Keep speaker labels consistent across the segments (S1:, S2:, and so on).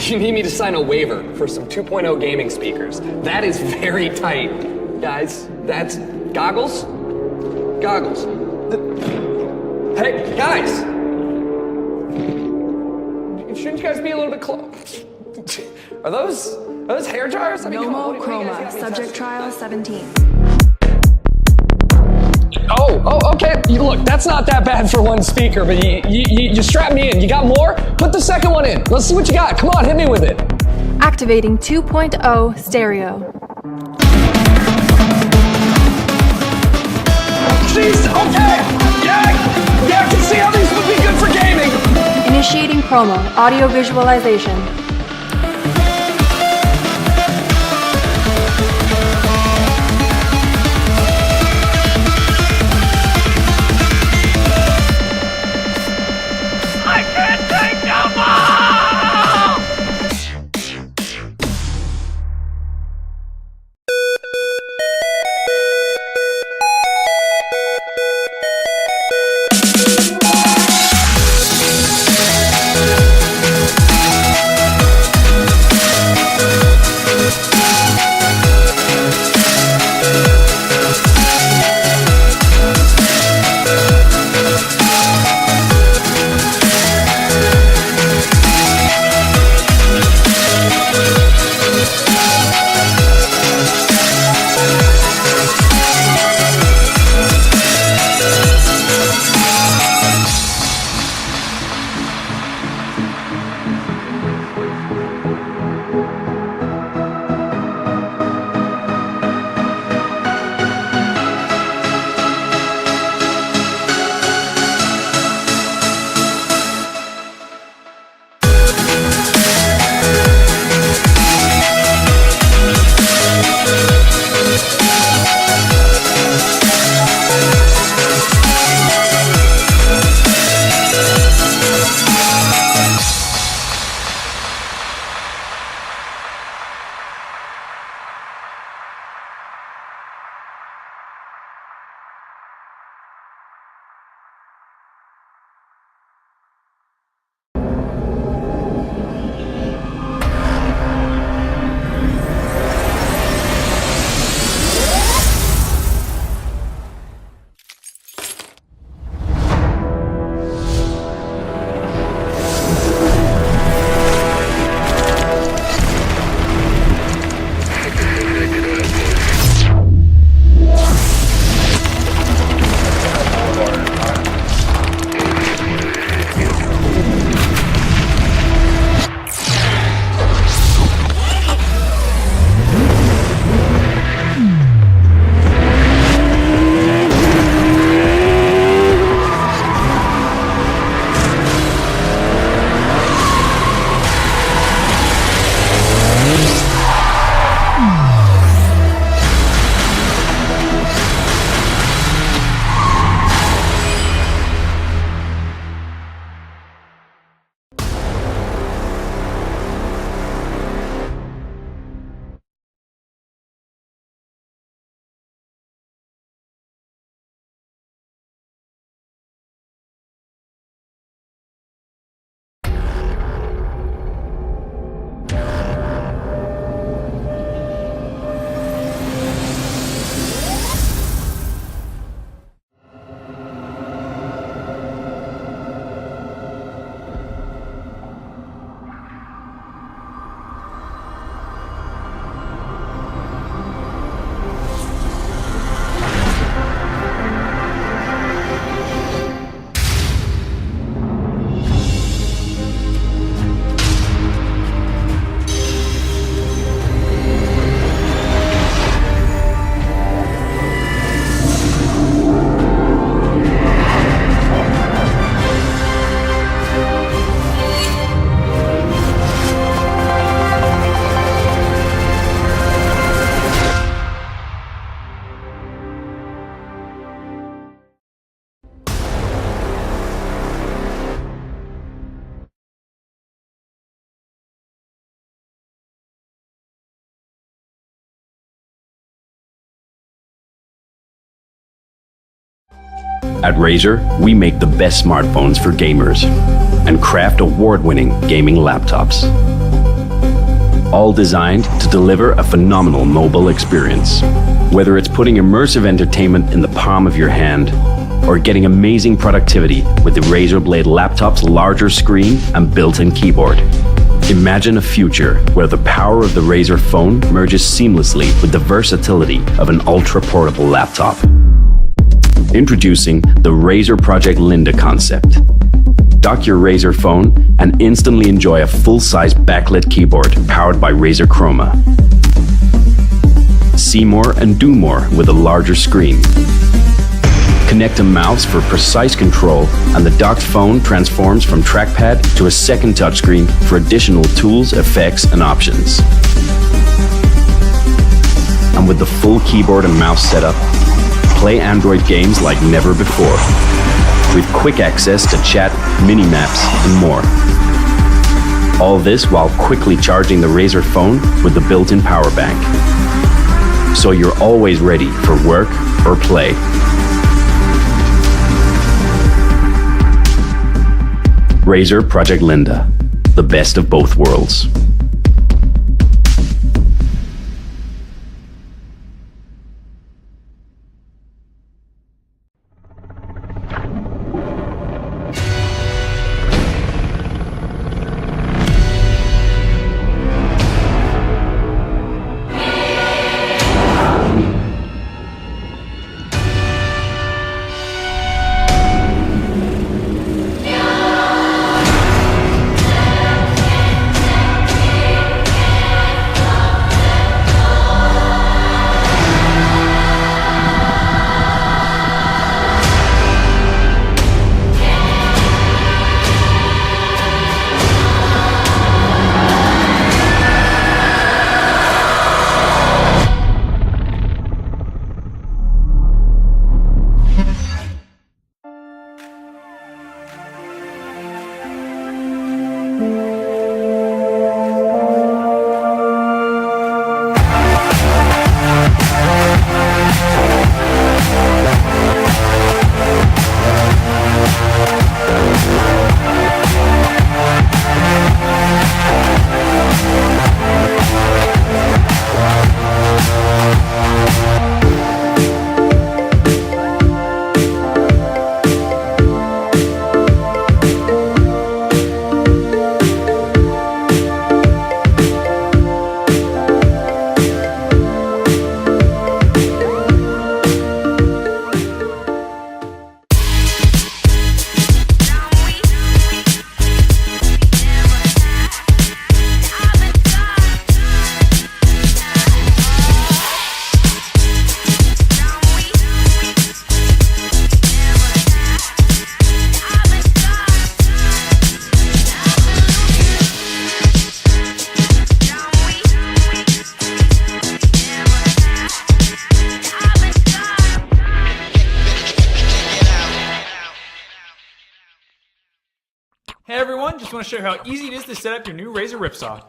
S1: You need me to sign a waiver for some 2.0 gaming speakers. That is very tight. Guys, that's goggles? Goggles. Hey, guys! Shouldn't you guys be a little bit close? Are those hair dryers? I mean,
S2: Nommo Chroma, subject trial 17.
S1: Oh, okay. Look, that's not that bad for one speaker, but you strap me in. You got more? Put the second one in. Let's see what you got. Come on, hit me with it.
S2: Activating 2.0 stereo.
S1: Jeez, okay. Yeah, I can see how these would be good for gaming.
S2: Initiating Chroma, audio visualization.
S3: At Razer, we make the best smartphones for gamers and craft award-winning gaming laptops. all designed to deliver a phenomenal mobile experience. Whether it's putting immersive entertainment in the palm of your hand, or getting amazing productivity with the Razer Blade laptop's larger screen and built-in keyboard. Imagine a future where the power of the Razer Phone merges seamlessly with the versatility of an ultra-portable laptop. Introducing the Razer Project Linda concept. Dock your Razer Phone and instantly enjoy a full-size backlit keyboard powered by Razer Chroma. See more and do more with a larger screen. Connect a mouse for precise control, and the docked phone transforms from trackpad to a second touchscreen for additional tools, effects, and options. And with the full keyboard and mouse setup, play Android games like never before, with quick access to chat, mini-maps, and more. All this while quickly charging the Razer Phone with the built-in power bank. So you're always ready for work or play. Razer Project Linda, the best of both worlds.
S4: Hey everyone, just want to show you how easy it is to set up your new Razer Ripsaw.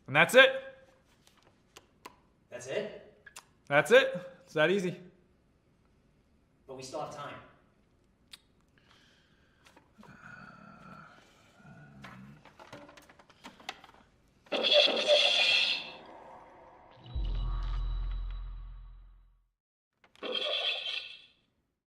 S4: And that's it.
S5: That's it?
S4: That's it. It's that easy.
S5: But we still have time.